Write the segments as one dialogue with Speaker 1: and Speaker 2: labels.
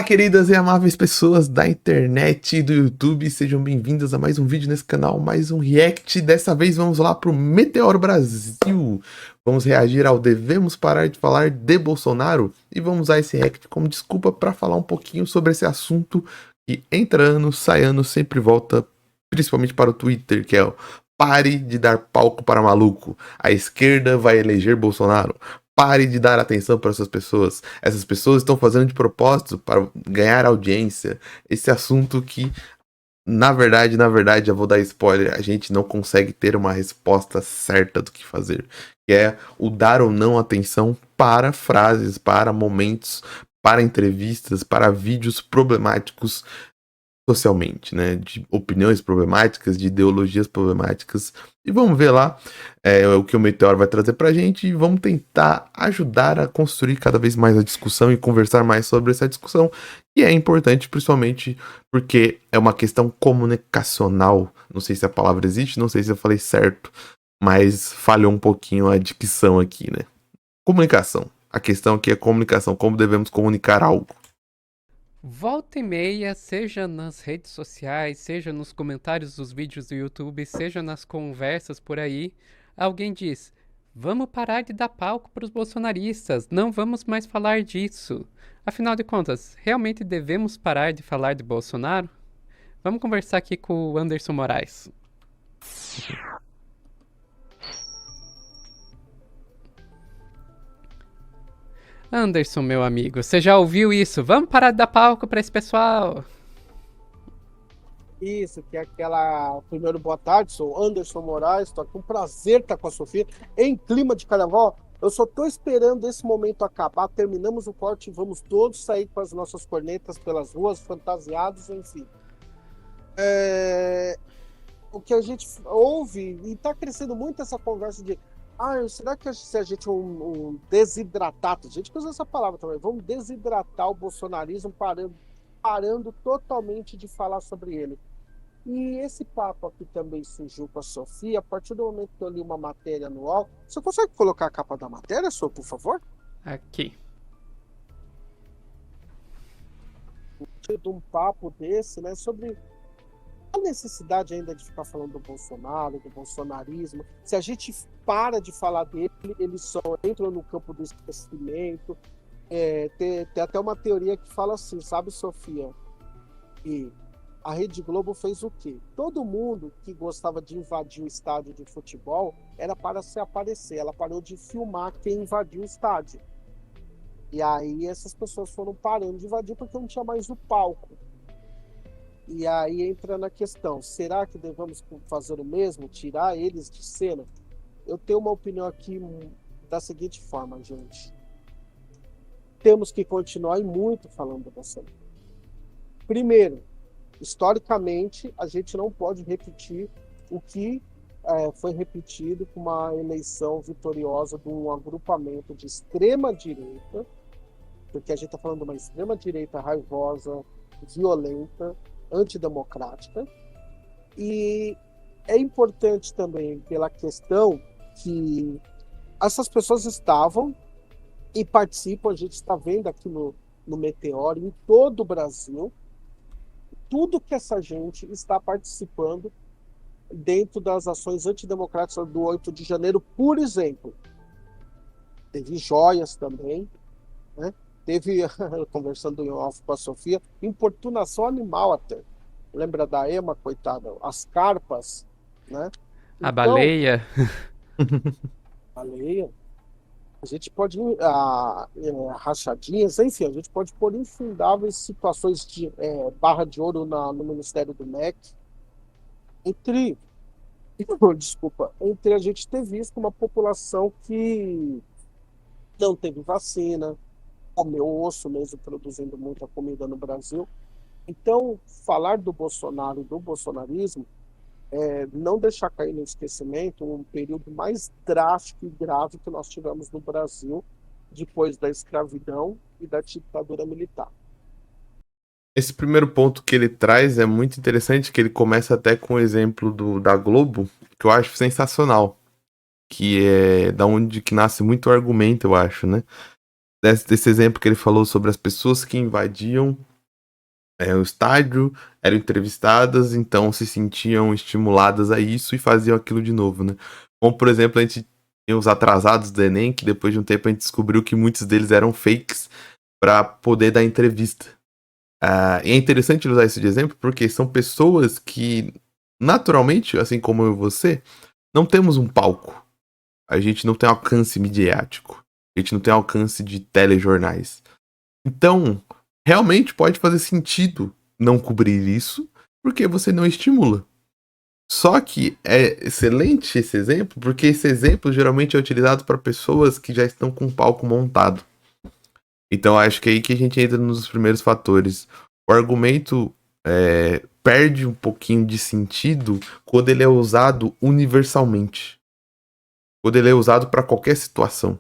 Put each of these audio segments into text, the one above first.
Speaker 1: Queridas e amáveis pessoas da internet e do YouTube, sejam bem-vindas a mais um vídeo nesse canal, mais um react. Dessa vez vamos lá pro Meteoro Brasil. Vamos reagir ao Devemos Parar de Falar de Bolsonaro e vamos usar esse react como desculpa para falar um pouquinho sobre esse assunto que entra ano, sai ano, sempre volta, principalmente para o Twitter, que é o pare de dar palco para maluco. A esquerda vai eleger Bolsonaro. Pare de dar atenção para essas pessoas. Essas pessoas estão fazendo de propósito para ganhar audiência. Esse assunto que, na verdade, eu vou dar spoiler, a gente não consegue ter uma resposta certa do que fazer. Que é o dar ou não atenção para frases, para momentos, para entrevistas, para vídeos problemáticos socialmente, né? De opiniões problemáticas, de ideologias problemáticas. E vamos ver lá o que o Meteoro vai trazer pra gente e vamos tentar ajudar a construir cada vez mais a discussão e conversar mais sobre essa discussão, que é importante principalmente porque é uma questão comunicacional. Não sei se a palavra existe, não sei se eu falei certo, mas falhou um pouquinho a dicção aqui, né? Comunicação. A questão aqui é comunicação, como devemos comunicar algo.
Speaker 2: Volta e meia, seja nas redes sociais, seja nos comentários dos vídeos do YouTube, seja nas conversas por aí, alguém diz: vamos parar de dar palco para os bolsonaristas, não vamos mais falar disso. Afinal de contas, realmente devemos parar de falar de Bolsonaro? Vamos conversar aqui com o Anderson Moraes. Anderson, meu amigo, você já ouviu isso? Vamos parar de dar palco para esse pessoal.
Speaker 3: Isso, que é aquela. Primeiro, boa tarde, sou Anderson Moraes, estou aqui, um prazer estar com a Sofia em clima de carnaval. Eu só estou esperando esse momento acabar, terminamos o corte e vamos todos sair com as nossas cornetas pelas ruas, fantasiados, enfim. O que a gente ouve, e está crescendo muito essa conversa de será que se a gente desidratar, a gente usa essa palavra também, vamos desidratar o bolsonarismo parando totalmente de falar sobre ele. E esse papo aqui também surgiu com a Sofia, a partir do momento que eu li uma matéria no UOL. Você consegue colocar a capa da matéria, Sô, por favor?
Speaker 2: Aqui.
Speaker 3: De um papo desse, né, sobre a necessidade ainda de ficar falando do Bolsonaro, do bolsonarismo. Se a gente para de falar dele, ele só entra no campo do esquecimento. Tem até uma teoria que fala assim, sabe, Sofia? E a Rede Globo fez o quê? Todo mundo que gostava de invadir o estádio de futebol era para se aparecer. Ela parou de filmar quem invadiu o estádio. E aí essas pessoas foram parando de invadir porque não tinha mais o palco. E aí entra na questão, será que devemos fazer o mesmo? Tirar eles de cena? Eu tenho uma opinião aqui da seguinte forma, gente. Temos que continuar e muito falando da cena. Primeiro, historicamente, a gente não pode repetir o que foi repetido com uma eleição vitoriosa de um agrupamento de extrema-direita, porque a gente está falando de uma extrema-direita raivosa, violenta, antidemocrática. E é importante também pela questão que essas pessoas estavam e participam, a gente está vendo aqui no Meteoro, em todo o Brasil, tudo que essa gente está participando dentro das ações antidemocráticas do 8 de janeiro, por exemplo. Teve joias também, né? Teve, conversando em off com a Sofia, importunação animal até. Lembra da Ema, coitada? As carpas, né?
Speaker 2: A
Speaker 3: Então,
Speaker 2: baleia.
Speaker 3: baleia. A gente pode, rachadinhas, enfim, a gente pode pôr infindáveis situações de barra de ouro no Ministério do MEC, entre a gente ter visto uma população que não teve vacina, comeu osso mesmo, produzindo muita comida no Brasil. Então, falar do Bolsonaro e do bolsonarismo não deixar cair no esquecimento um período mais drástico e grave que nós tivemos no Brasil depois da escravidão e da ditadura militar.
Speaker 1: Esse primeiro ponto que ele traz é muito interessante, que ele começa até com o exemplo da Globo, que eu acho sensacional, que é da onde que nasce muito argumento, eu acho, né? Desse exemplo que ele falou sobre as pessoas que invadiam o estádio, eram entrevistadas, então se sentiam estimuladas a isso e faziam aquilo de novo, né? Como, por exemplo, a gente tem os atrasados do Enem, que depois de um tempo a gente descobriu que muitos deles eram fakes para poder dar entrevista. E é interessante usar isso de exemplo porque são pessoas que, naturalmente, assim como eu e você, não temos um palco. A gente não tem alcance midiático. A gente não tem alcance de telejornais. Então, realmente pode fazer sentido não cobrir isso, porque você não estimula. Só que é excelente esse exemplo, porque esse exemplo geralmente é utilizado para pessoas que já estão com o palco montado. Então, acho que é aí que a gente entra nos primeiros fatores. O argumento perde um pouquinho de sentido quando ele é usado universalmente. Quando ele é usado para qualquer situação.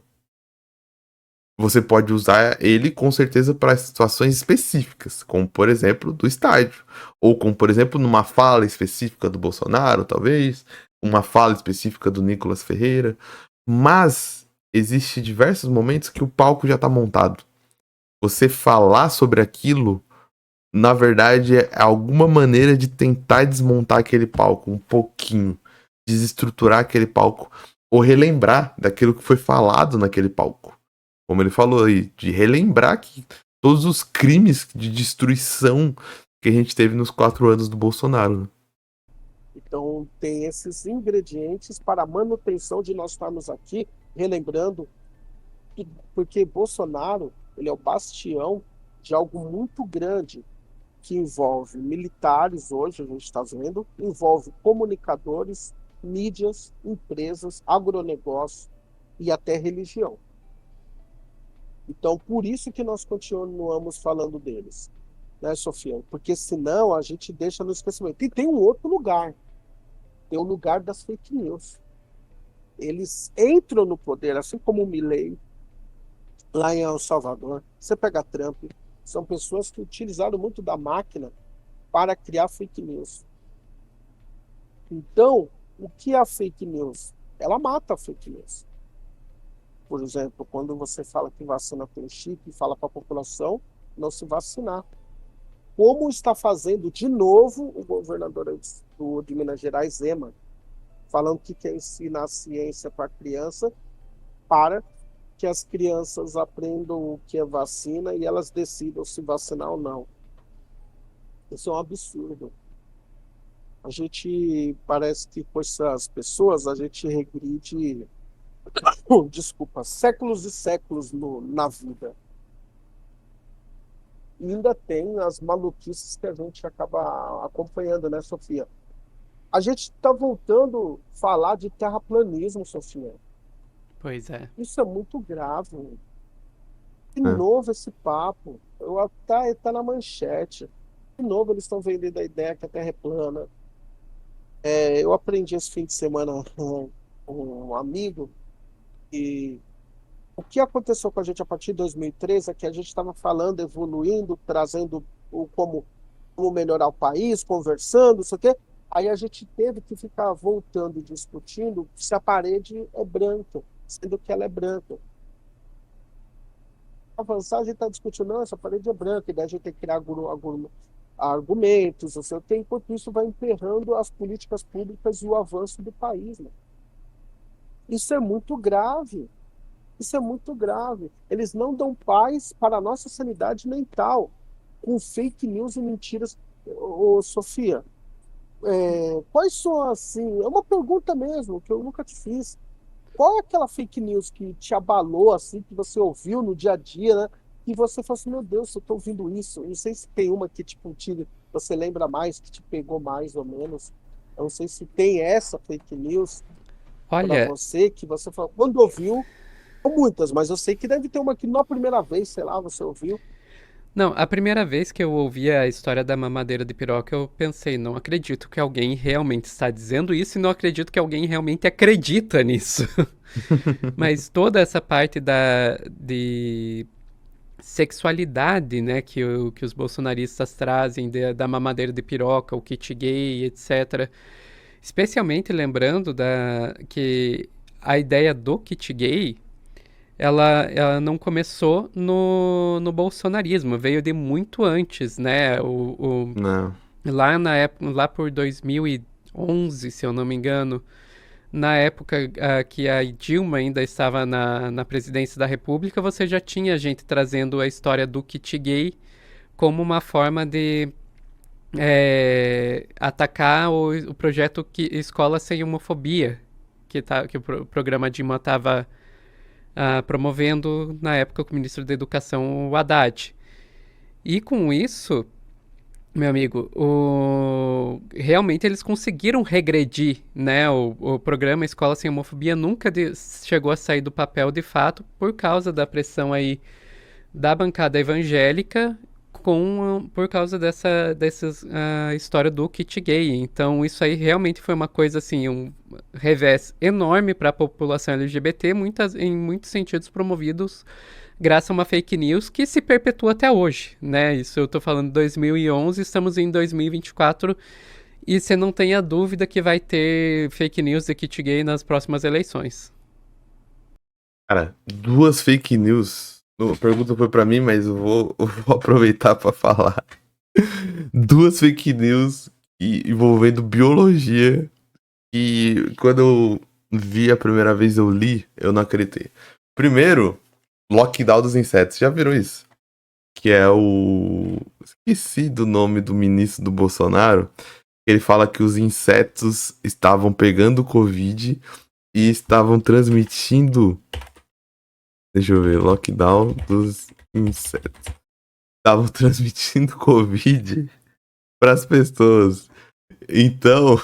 Speaker 1: Você pode usar ele com certeza para situações específicas, como por exemplo do estádio, ou como por exemplo numa fala específica do Bolsonaro, talvez, uma fala específica do Nicolas Ferreira, mas existe diversos momentos que o palco já está montado. Você falar sobre aquilo, na verdade, é alguma maneira de tentar desmontar aquele palco um pouquinho, desestruturar aquele palco, ou relembrar daquilo que foi falado naquele palco. Como ele falou aí, de relembrar que todos os crimes de destruição que a gente teve nos 4 anos do Bolsonaro. Né?
Speaker 3: Então, tem esses ingredientes para a manutenção de nós estarmos aqui, relembrando, porque Bolsonaro, ele é o bastião de algo muito grande, que envolve militares hoje, a gente está vendo, envolve comunicadores, mídias, empresas, agronegócio e até religião. Então, por isso que nós continuamos falando deles, né, Sofia? Porque senão a gente deixa no esquecimento. E tem um outro lugar, tem o lugar das fake news. Eles entram no poder, assim como o Milei, lá em El Salvador. Você pega Trump, são pessoas que utilizaram muito da máquina para criar fake news. Então, o que é a fake news? Ela mata a fake news. Por exemplo, quando você fala que vacina tem chip e fala para a população não se vacinar. Como está fazendo de novo o governador de Minas Gerais, Zema, falando que quer ensinar a ciência para a criança para que as crianças aprendam o que é vacina e elas decidam se vacinar ou não. Isso é um absurdo. A gente parece que com essas pessoas a gente regride, desculpa, séculos e séculos na vida. E ainda tem as maluquices que a gente acaba acompanhando, né, Sofia? A gente está voltando a falar de terraplanismo, Sofia.
Speaker 2: Pois é.
Speaker 3: Isso é muito grave. De novo esse papo. Tá na manchete. De novo eles estão vendendo a ideia que a Terra é plana. Eu aprendi esse fim de semana com um amigo e o que aconteceu com a gente a partir de 2013 é que a gente estava falando, evoluindo, trazendo como melhorar o país, conversando, não sei o quê. Aí a gente teve que ficar voltando e discutindo se a parede é branca, sendo que ela é branca. Avançar, a gente está discutindo, não, essa parede é branca, e daí a gente tem que criar argumentos, não sei o quê, enquanto isso vai emperrando as políticas públicas e o avanço do país. Né? Isso é muito grave. Isso é muito grave. Eles não dão paz para a nossa sanidade mental com fake news e mentiras. Ô, Sofia, quais são, assim, é uma pergunta mesmo, que eu nunca te fiz. Qual é aquela fake news que te abalou, assim, que você ouviu no dia a dia, né? E você falou assim, meu Deus, eu tô ouvindo isso. Eu não sei se tem uma que, tipo, você lembra mais, que te pegou mais ou menos. Eu não sei se tem essa fake news para você, que você falou, quando ouviu, muitas, mas eu sei que deve ter uma que na primeira vez, sei lá, você ouviu.
Speaker 2: Não, a primeira vez que eu ouvi a história da mamadeira de piroca, eu pensei, não acredito que alguém realmente está dizendo isso e não acredito que alguém realmente acredita nisso. Mas toda essa parte de sexualidade, né, que os bolsonaristas trazem da mamadeira de piroca, o kit gay, etc. Especialmente lembrando que a ideia do kit gay ela não começou no bolsonarismo, veio de muito antes, né?
Speaker 1: Não.
Speaker 2: Lá na época, lá por 2011, se eu não me engano, na época que a Dilma ainda estava na presidência da República, você já tinha gente trazendo a história do kit gay como uma forma de atacar o projeto Escola Sem Homofobia, que o programa Dilma estava promovendo na época com o ministro da Educação, o Haddad. E com isso, meu amigo, realmente eles conseguiram regredir, né? O programa Escola Sem Homofobia nunca chegou a sair do papel de fato por causa da pressão aí da bancada evangélica por causa dessa história do kit gay. Então isso aí realmente foi uma coisa assim, um revés enorme para a população LGBT, em muitos sentidos promovidos graças a uma fake news que se perpetua até hoje, né? Isso eu tô falando de 2011, estamos em 2024 e você não tenha dúvida que vai ter fake news de kit gay nas próximas eleições.
Speaker 1: Cara, 2 fake news. A pergunta foi pra mim, mas eu vou aproveitar pra falar. 2 fake news envolvendo biologia. E quando eu vi a primeira vez, eu li, eu não acreditei. Primeiro, lockdown dos insetos. Já viram isso? Que é esqueci do nome do ministro do Bolsonaro. Ele fala que os insetos estavam pegando Covid e estavam transmitindo. Deixa eu ver, lockdown dos insetos. Estavam transmitindo Covid para as pessoas. Então,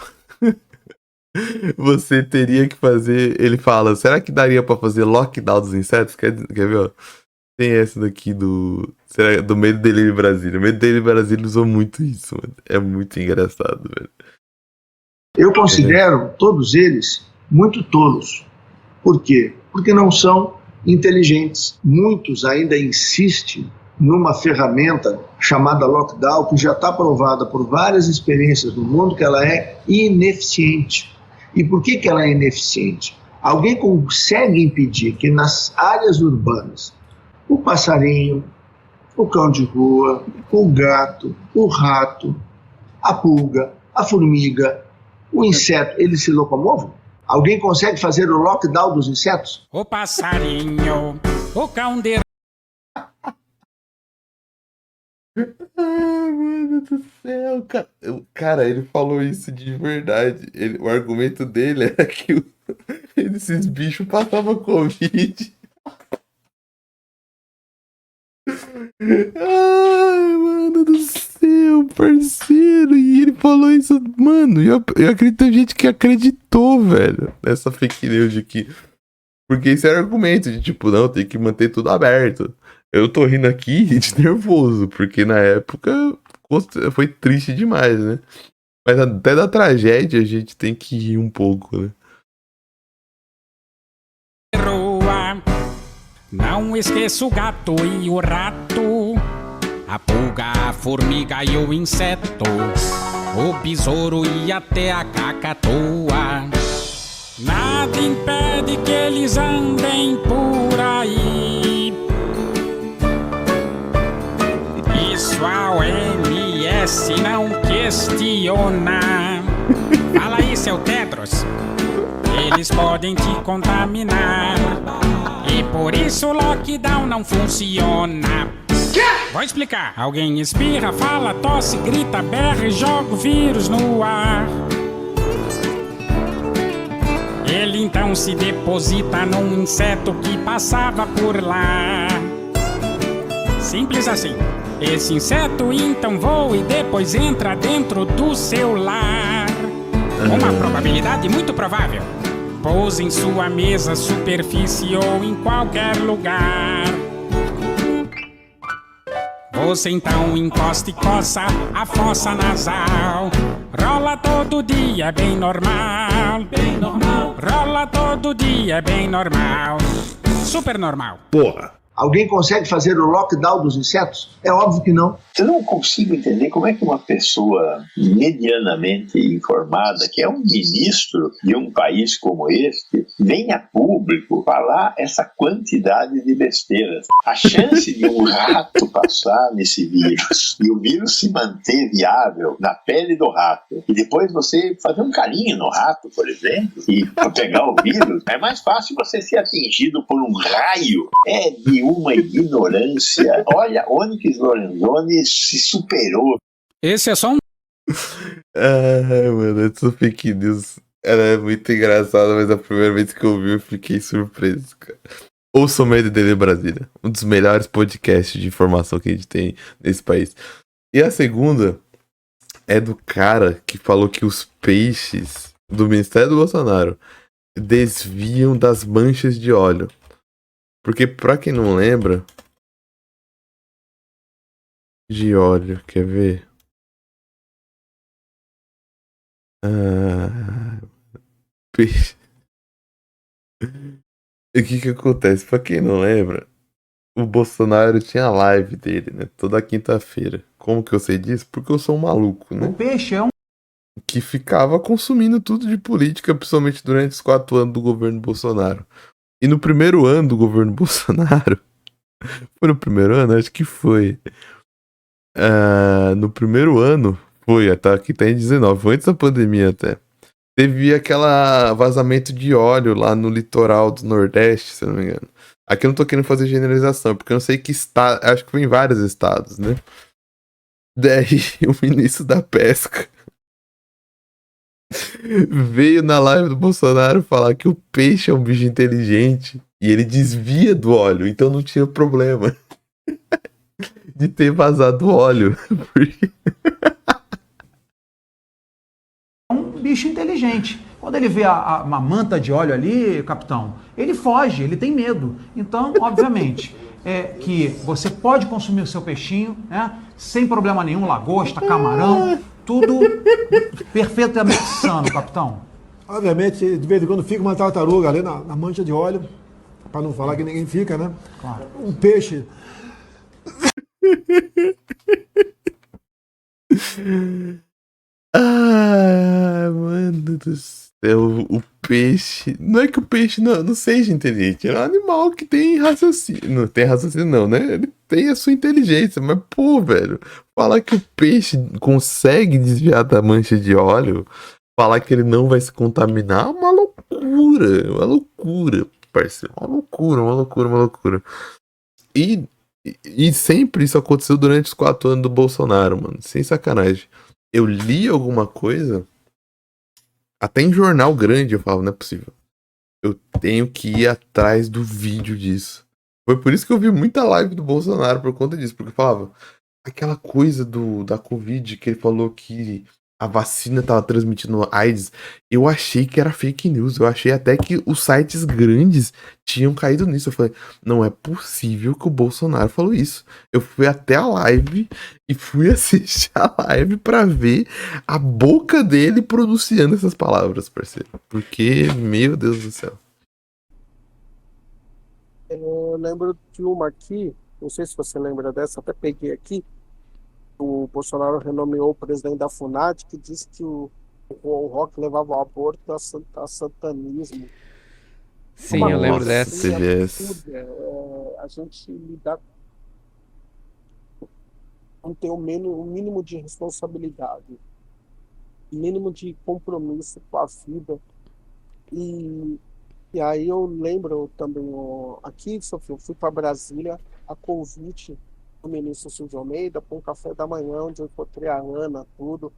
Speaker 1: você teria que fazer. Ele fala: será que daria para fazer lockdown dos insetos? Quer ver? Ó? Tem essa daqui do Medo Delírio Brasília. O Medo Delírio Brasília usou muito isso, mano. É muito engraçado, velho.
Speaker 4: Eu considero todos eles muito tolos. Por quê? Porque não são inteligentes. Muitos ainda insistem numa ferramenta chamada lockdown, que já está provada por várias experiências no mundo que ela é ineficiente. E por que ela é ineficiente? Alguém consegue impedir que nas áreas urbanas o passarinho, o cão de rua, o gato, o rato, a pulga, a formiga, o inseto, eles se locomovam? Alguém consegue fazer o lockdown dos insetos?
Speaker 5: O passarinho, o cão de...
Speaker 1: Ai, mano do céu, cara, ele falou isso de verdade. O argumento dele era que esses bichos passavam Covid. Ai, mano do céu, parceiro. E ele falou isso, mano. Eu acredito que tem gente que acreditou, velho, nessa fake news de que. Porque esse era o argumento de tipo, não, tem que manter tudo aberto. Eu tô rindo aqui de nervoso, porque na época foi triste demais, né? Mas até da tragédia a gente tem que rir um pouco, né?
Speaker 5: Não esqueça o gato e o rato, a pulga, a formiga e o inseto, o besouro e até a cacatua. Nada impede que eles andem por aí. Isso a OMS não questiona. Fala aí, seu Tedros. Eles podem te contaminar. E por isso o lockdown não funciona. Vou explicar. Alguém espirra, fala, tosse, grita, berra e joga o vírus no ar. Ele então se deposita num inseto que passava por lá. Simples assim. Esse inseto então voa e depois entra dentro do seu lar. Uma probabilidade muito provável. Pousa em sua mesa, superfície ou em qualquer lugar. Você então encosta e coça a fossa nasal. Rola todo dia, é bem normal. Bem normal. Rola todo dia, é bem normal. Super normal.
Speaker 4: Porra! Alguém consegue fazer o lockdown dos insetos? É óbvio que não.
Speaker 6: Eu não consigo entender como é que uma pessoa medianamente informada, que é um ministro de um país como este, vem a público falar essa quantidade de besteiras. A chance de um rato passar nesse vírus e o vírus se manter viável na pele do rato e depois você fazer um carinho no rato, por exemplo, e pegar o vírus, é mais fácil você ser atingido por um raio. É de uma ignorância. Olha, Onyx Lorenzoni se superou.
Speaker 5: Esse é só um.
Speaker 1: Ai, mano, essa fake news ela é muito engraçada, mas a primeira vez que eu vi eu fiquei surpreso, cara. Ouça o Medo dele Brasília, um dos melhores podcasts de informação que a gente tem nesse país. E a segunda é do cara que falou que os peixes do Ministério do Bolsonaro desviam das manchas de óleo. Porque, pra quem não lembra, de óleo, quer ver? Peixe. E o que acontece? Pra quem não lembra, o Bolsonaro tinha a live dele, né? Toda quinta-feira. Como que eu sei disso? Porque eu sou um maluco, né?
Speaker 7: O peixe é um.
Speaker 1: Que ficava consumindo tudo de política, principalmente durante os 4 anos do governo Bolsonaro. E no primeiro ano do governo Bolsonaro, foi no primeiro ano? Acho que foi. No primeiro ano, foi, tá, aqui tá em 19, foi antes da pandemia até. Teve aquela vazamento de óleo lá no litoral do Nordeste, se eu não me engano. Aqui eu não tô querendo fazer generalização, porque eu não sei que estado, acho que foi em vários estados, né? Daí o ministro da Pesca veio na live do Bolsonaro falar que o peixe é um bicho inteligente e ele desvia do óleo, então não tinha problema de ter vazado óleo. Porque...
Speaker 7: É um bicho inteligente. Quando ele vê uma manta de óleo ali, capitão, ele foge, ele tem medo. Então, obviamente, que você pode consumir o seu peixinho, né, sem problema nenhum, lagosta, camarão, tudo perfeitamente sano, capitão.
Speaker 8: Obviamente, de vez em quando fica uma tartaruga ali na mancha de óleo, para não falar que ninguém fica, né?
Speaker 7: Claro.
Speaker 8: Um peixe.
Speaker 1: Mano do céu, o peixe. Não é que o peixe não seja inteligente, é um animal que tem raciocínio. Não tem raciocínio, não, né? Ele tem a sua inteligência, mas, pô, velho, falar que o peixe consegue desviar da mancha de óleo, falar que ele não vai se contaminar, é uma loucura, parceiro. Uma loucura. E sempre isso aconteceu durante os 4 anos do Bolsonaro, mano. Sem sacanagem. Eu li alguma coisa, até em jornal grande, eu falava, não é possível. Eu tenho que ir atrás do vídeo disso. Foi por isso que eu vi muita live do Bolsonaro por conta disso, porque falava aquela coisa da Covid, que ele falou que a vacina tava transmitindo AIDS. Eu achei que era fake news, eu achei até que os sites grandes tinham caído nisso. Eu falei, não é possível que o Bolsonaro falou isso. Eu fui até a live e fui assistir a live pra ver a boca dele pronunciando essas palavras, parceiro. Porque, meu Deus do céu.
Speaker 3: Eu lembro de uma aqui, não sei se você lembra dessa, até peguei aqui. O Bolsonaro renomeou o presidente da FUNAD, que disse que o rock levava ao aborto a satanismo.
Speaker 2: Sim, eu lembro dessa.
Speaker 1: CBS.
Speaker 3: A gente lidar com ter o mínimo de responsabilidade, o mínimo de compromisso com a vida. E aí eu lembro também, aqui, Sofia, eu fui para Brasília a convite do ministro Silvio Almeida para um café da manhã, onde eu encontrei a Ana, tudo.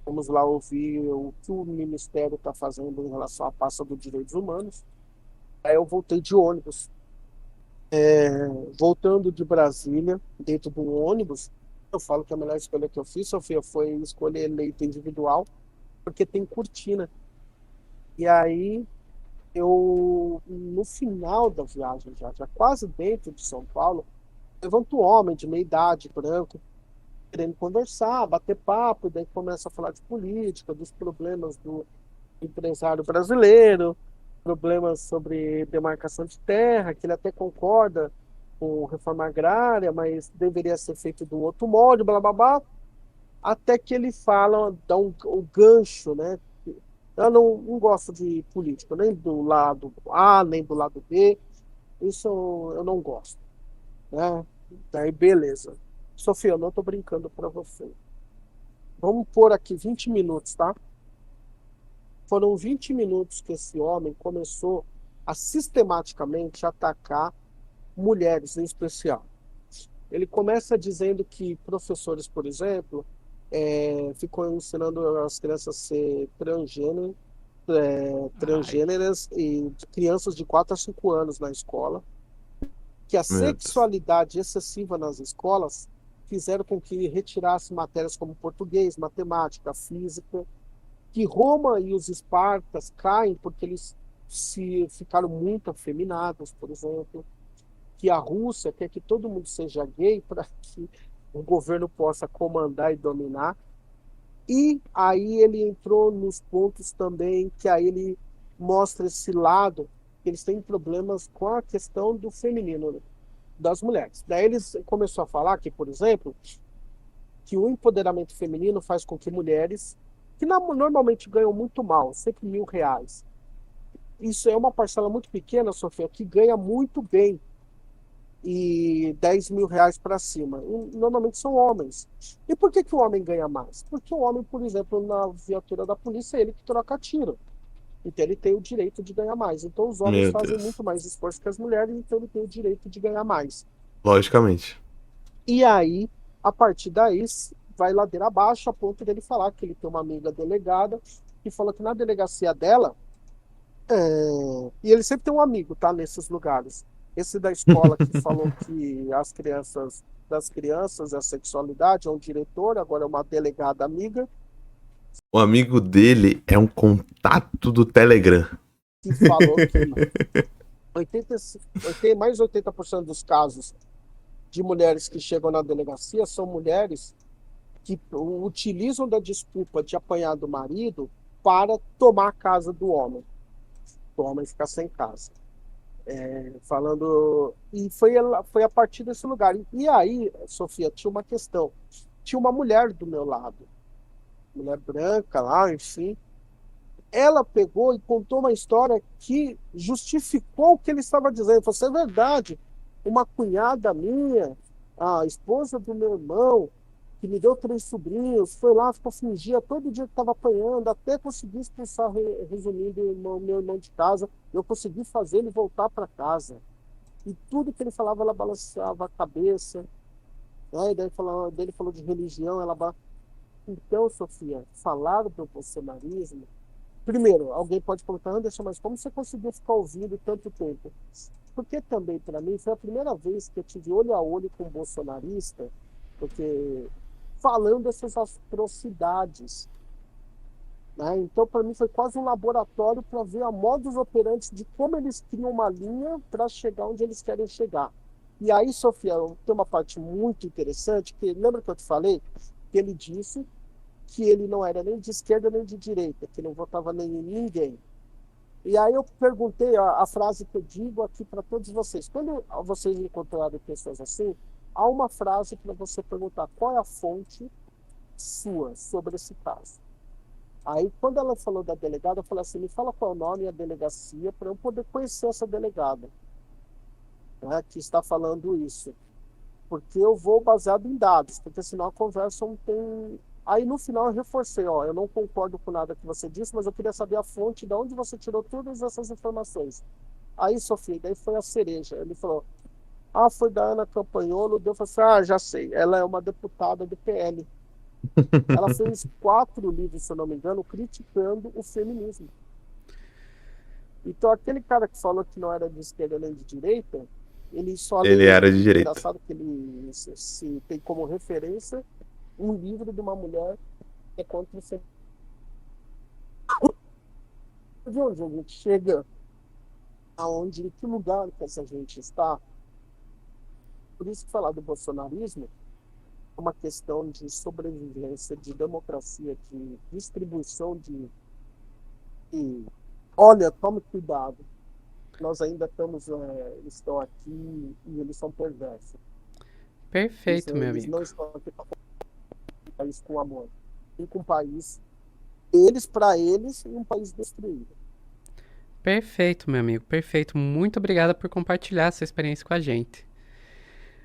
Speaker 3: Vamos lá ouvir o que o Ministério está fazendo em relação à pasta dos direitos humanos. Aí eu voltei de ônibus. Voltando de Brasília, dentro do ônibus, eu falo que a melhor escolha que eu fiz, Sofia, foi escolher leito individual, porque tem cortina. E aí, no final da viagem, já quase dentro de São Paulo, levanta um homem de meia idade, branco, querendo conversar, bater papo, e daí começa a falar de política, dos problemas do empresário brasileiro, problemas sobre demarcação de terra, que ele até concorda com reforma agrária, mas deveria ser feito de um outro modo, blá blá blá, até que ele fala, dá um gancho, né? Eu não gosto de político, nem do lado A, nem do lado B, isso eu não gosto, né? Daí beleza. Sofia, eu não tô brincando para você. Vamos pôr aqui 20 minutos, tá? Foram 20 minutos que esse homem começou a sistematicamente atacar mulheres em especial. Ele começa dizendo que professores, por exemplo, ficam ensinando as crianças a ser transgêneras e de crianças de 4 a 5 anos na escola, que a
Speaker 1: Meu Deus.
Speaker 3: sexualidade excessiva nas escolas fizeram com que retirasse matérias como português, matemática, física, que Roma e os espartas caem porque eles se ficaram muito afeminados, por exemplo, que a Rússia quer que todo mundo seja gay para que o governo possa comandar e dominar. E aí ele entrou nos pontos também que aí ele mostra esse lado, que eles têm problemas com a questão do feminino, né, das mulheres. Daí eles começou a falar que, por exemplo, que o empoderamento feminino faz com que mulheres que normalmente ganham muito mal, sempre R$ 1.000. Isso é uma parcela muito pequena, Sofia, que ganha muito bem e R$ 10.000 para cima. E, normalmente são homens. E por que o homem ganha mais? Porque o homem, por exemplo, na viatura da polícia, é ele que troca tiro. Então ele tem o direito de ganhar mais. Então os homens
Speaker 1: Meu
Speaker 3: fazem
Speaker 1: Deus.
Speaker 3: muito mais esforço que as mulheres, então ele tem o direito de ganhar mais.
Speaker 1: Logicamente.
Speaker 3: E aí, a partir daí, vai ladeira abaixo, a ponto dele falar que ele tem uma amiga delegada que falou que na delegacia dela, e ele sempre tem um amigo, tá, nesses lugares. Esse da escola que falou que das crianças, a sexualidade, é um diretor, agora é uma delegada amiga,
Speaker 1: O amigo dele é um contato do Telegram.
Speaker 3: que falou que mais de 80% dos casos de mulheres que chegam na delegacia são mulheres que utilizam da desculpa de apanhar do marido para tomar a casa do homem. O homem ficar sem casa. Falando. E foi a partir desse lugar. E aí, Sofia, tinha uma questão. Tinha uma mulher do meu lado, mulher branca lá, enfim. Ela pegou e contou uma história que justificou o que ele estava dizendo. Falou assim, é verdade, uma cunhada minha, a esposa do meu irmão, que me deu 3 sobrinhos, foi lá, ficou fingia todo dia que estava apanhando, até conseguir expulsar, resumindo, meu irmão de casa. Eu consegui fazer ele voltar para casa. E tudo que ele falava, ela balançava a cabeça. Né? E daí ele falou de religião, Então, Sofia, falar do bolsonarismo... Primeiro, alguém pode perguntar, Anderson, mas como você conseguiu ficar ouvindo tanto tempo? Porque também, para mim, foi a primeira vez que eu tive olho a olho com um bolsonarista, porque falando essas atrocidades. Né? Então, para mim, foi quase um laboratório para ver a modus operandi de como eles criam uma linha para chegar onde eles querem chegar. E aí, Sofia, tem uma parte muito interessante, que lembra que eu te falei? Que ele disse que ele não era nem de esquerda nem de direita, que não votava nem em ninguém. E aí eu perguntei a frase que eu digo aqui para todos vocês. Quando vocês encontrarem pessoas assim, há uma frase para você perguntar qual é a fonte sua sobre esse caso. Aí, quando ela falou da delegada, eu falei assim, me fala qual é o nome e a delegacia para eu poder conhecer essa delegada, né, que está falando isso. Porque eu vou baseado em dados, porque senão a conversa não tem... Aí, no final, eu reforcei, eu não concordo com nada que você disse, mas eu queria saber a fonte, de onde você tirou todas essas informações. Aí, Sofia, daí foi a cereja. Ele falou, foi da Ana Campanholo. Eu falei assim, já sei, ela é uma deputada do PL. Ela fez 4 livros, se eu não me engano, criticando o feminismo. Então, aquele cara que falou que não era de esquerda nem de direita, ele só
Speaker 1: Ele era de direita.
Speaker 3: engraçado que ele se tem como referência um livro de uma mulher que é contra o feminismo. De onde a gente chega? Em que lugar que essa gente está? Por isso que falar do bolsonarismo é uma questão de sobrevivência, de democracia, de distribuição de... Olha, tome cuidado. nós ainda estão aqui e eles são perversos.
Speaker 2: Perfeito, meu
Speaker 3: Eles
Speaker 2: amigo.
Speaker 3: não estão aqui para um país com amor. E com um país, eles para eles, e um país destruído.
Speaker 2: Perfeito, meu amigo. Perfeito. Muito obrigado por compartilhar essa experiência com a gente.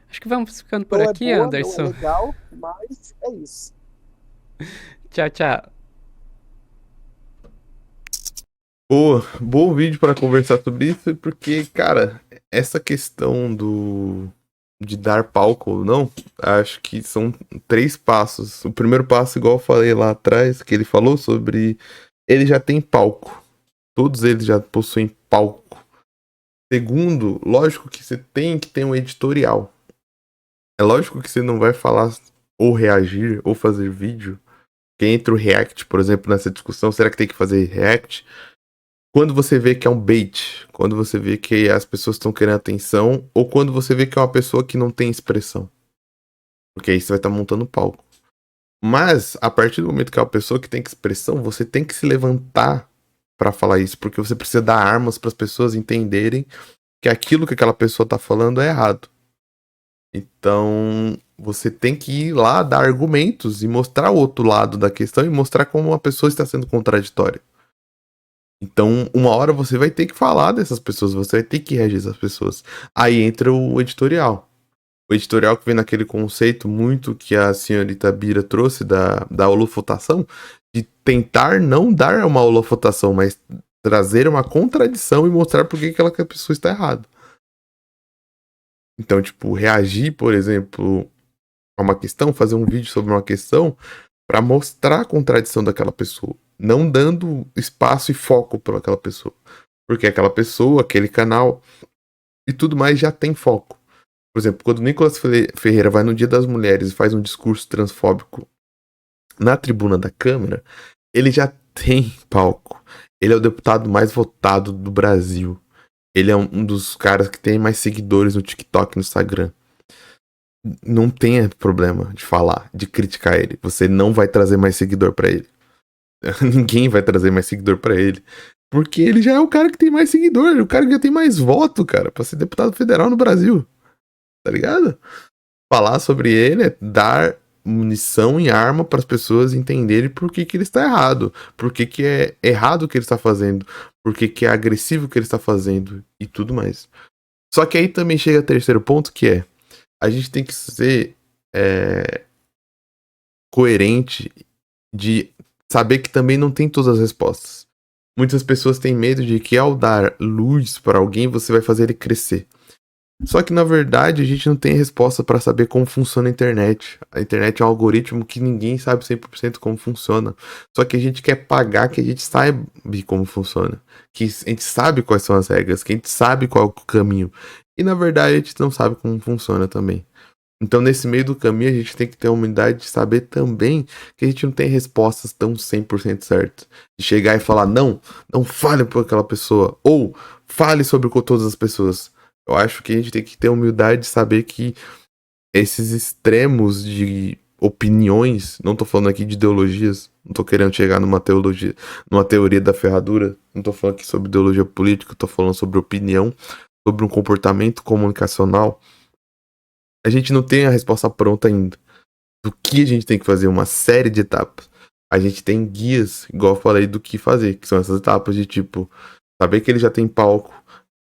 Speaker 2: Acho que vamos ficando por
Speaker 3: Não é
Speaker 2: aqui,
Speaker 3: boa, não é
Speaker 2: Anderson.
Speaker 3: legal, mas é isso.
Speaker 2: Tchau, tchau.
Speaker 1: Bom vídeo para conversar sobre isso, porque, cara, essa questão de dar palco ou não, acho que são 3 passos. O primeiro passo, igual eu falei lá atrás, que ele falou sobre ele já tem palco. Todos eles já possuem palco. Segundo, lógico que você tem que ter um editorial. É lógico que você não vai falar ou reagir ou fazer vídeo. Que entra o react, por exemplo, nessa discussão, será que tem que fazer react? Quando você vê que é um bait, quando você vê que as pessoas estão querendo atenção, ou quando você vê que é uma pessoa que não tem expressão. Porque aí você vai estar montando palco. Mas, a partir do momento que é uma pessoa que tem expressão, você tem que se levantar pra falar isso, porque você precisa dar armas para as pessoas entenderem que aquilo que aquela pessoa tá falando é errado. Então, você tem que ir lá dar argumentos e mostrar o outro lado da questão e mostrar como uma pessoa está sendo contraditória. Então, uma hora você vai ter que falar dessas pessoas, você vai ter que reagir essas pessoas. Aí entra o editorial. O editorial que vem naquele conceito muito que a senhorita Bira trouxe da holofotação, de tentar não dar uma holofotação, mas trazer uma contradição e mostrar por que aquela pessoa está errada. Então, tipo, reagir, por exemplo, a uma questão, fazer um vídeo sobre uma questão para mostrar a contradição daquela pessoa, não dando espaço e foco para aquela pessoa. Porque aquela pessoa, aquele canal e tudo mais já tem foco. Por exemplo, quando o Nicolas Ferreira vai no Dia das Mulheres e faz um discurso transfóbico na tribuna da Câmara, ele já tem palco. Ele é o deputado mais votado do Brasil. Ele é um dos caras que tem mais seguidores no TikTok e no Instagram. Não tenha problema de falar, de criticar ele. Você não vai trazer mais seguidor pra ele. Ninguém vai trazer mais seguidor pra ele. Porque ele já é o cara que tem mais seguidor. O cara que já tem mais voto, cara, pra ser deputado federal no Brasil. Tá ligado? Falar sobre ele é dar munição e arma para as pessoas entenderem por que ele está errado. Por que é errado o que ele está fazendo. Por que é agressivo o que ele está fazendo. E tudo mais. Só que aí também chega o terceiro ponto, que é a gente tem que ser coerente de saber que também não tem todas as respostas. Muitas pessoas têm medo de que ao dar luz para alguém, você vai fazer ele crescer. Só que na verdade a gente não tem resposta para saber como funciona a internet. A internet é um algoritmo que ninguém sabe 100% como funciona. Só que a gente quer pagar que a gente saiba como funciona. Que a gente sabe quais são as regras, que a gente sabe qual é o caminho. E na verdade a gente não sabe como funciona também. Então nesse meio do caminho a gente tem que ter a humildade de saber também que a gente não tem respostas tão 100% certas. De chegar e falar, não fale por aquela pessoa. Ou fale sobre todas as pessoas. Eu acho que a gente tem que ter a humildade de saber que esses extremos de opiniões, não tô falando aqui de ideologias, não tô querendo chegar numa teologia, numa teoria da ferradura, não tô falando aqui sobre ideologia política, tô falando sobre opinião, sobre um comportamento comunicacional. A gente não tem a resposta pronta ainda do que a gente tem que fazer, uma série de etapas. A gente tem guias, igual eu falei, do que fazer, que são essas etapas de tipo, saber que ele já tem palco,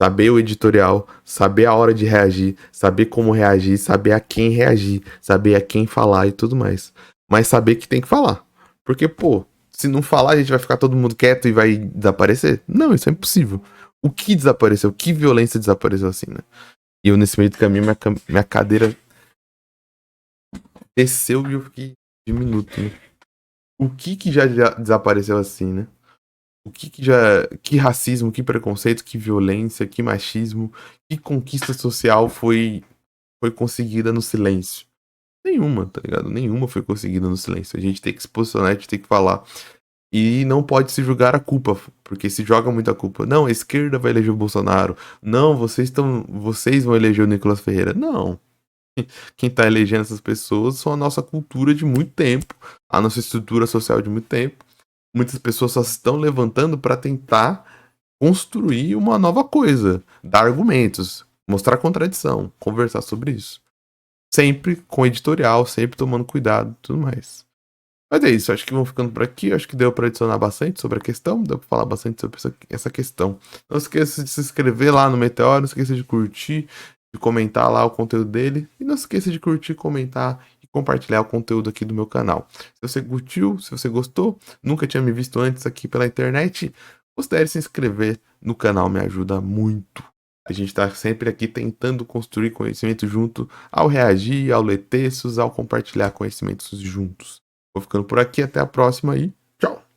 Speaker 1: saber o editorial, saber a hora de reagir, saber como reagir, saber a quem reagir, saber a quem falar e tudo mais. Mas saber que tem que falar. Porque, pô, se não falar, a gente vai ficar todo mundo quieto e vai desaparecer? Não, isso é impossível. O que desapareceu? Que violência desapareceu assim, né? E eu, nesse meio do caminho, minha cadeira desceu e eu fiquei de minuto, né? O que já desapareceu assim, né? Que racismo, que preconceito, que violência, que machismo, que conquista social foi conseguida no silêncio? Nenhuma, tá ligado? Nenhuma foi conseguida no silêncio. A gente tem que se posicionar, a gente tem que falar. E não pode se julgar a culpa, porque se joga muita culpa. Não, a esquerda vai eleger o Bolsonaro. Não, vocês vão eleger o Nicolas Ferreira. Não. Quem tá elegendo essas pessoas são a nossa cultura de muito tempo, a nossa estrutura social de muito tempo. Muitas pessoas só se estão levantando para tentar construir uma nova coisa, dar argumentos, mostrar contradição, conversar sobre isso. Sempre com editorial, sempre tomando cuidado e tudo mais. Mas é isso, acho que vamos ficando por aqui. Acho que deu para adicionar bastante sobre a questão, deu para falar bastante sobre essa questão. Não esqueça de se inscrever lá no Meteoro, não esqueça de curtir, de comentar lá o conteúdo dele. E não esqueça de curtir, comentar e compartilhar o conteúdo aqui do meu canal. Se você curtiu, se você gostou, nunca tinha me visto antes aqui pela internet, considere se inscrever no canal, me ajuda muito. A gente está sempre aqui tentando construir conhecimento junto, ao reagir, ao ler textos, ao compartilhar conhecimentos juntos. Vou ficando por aqui, até a próxima aí.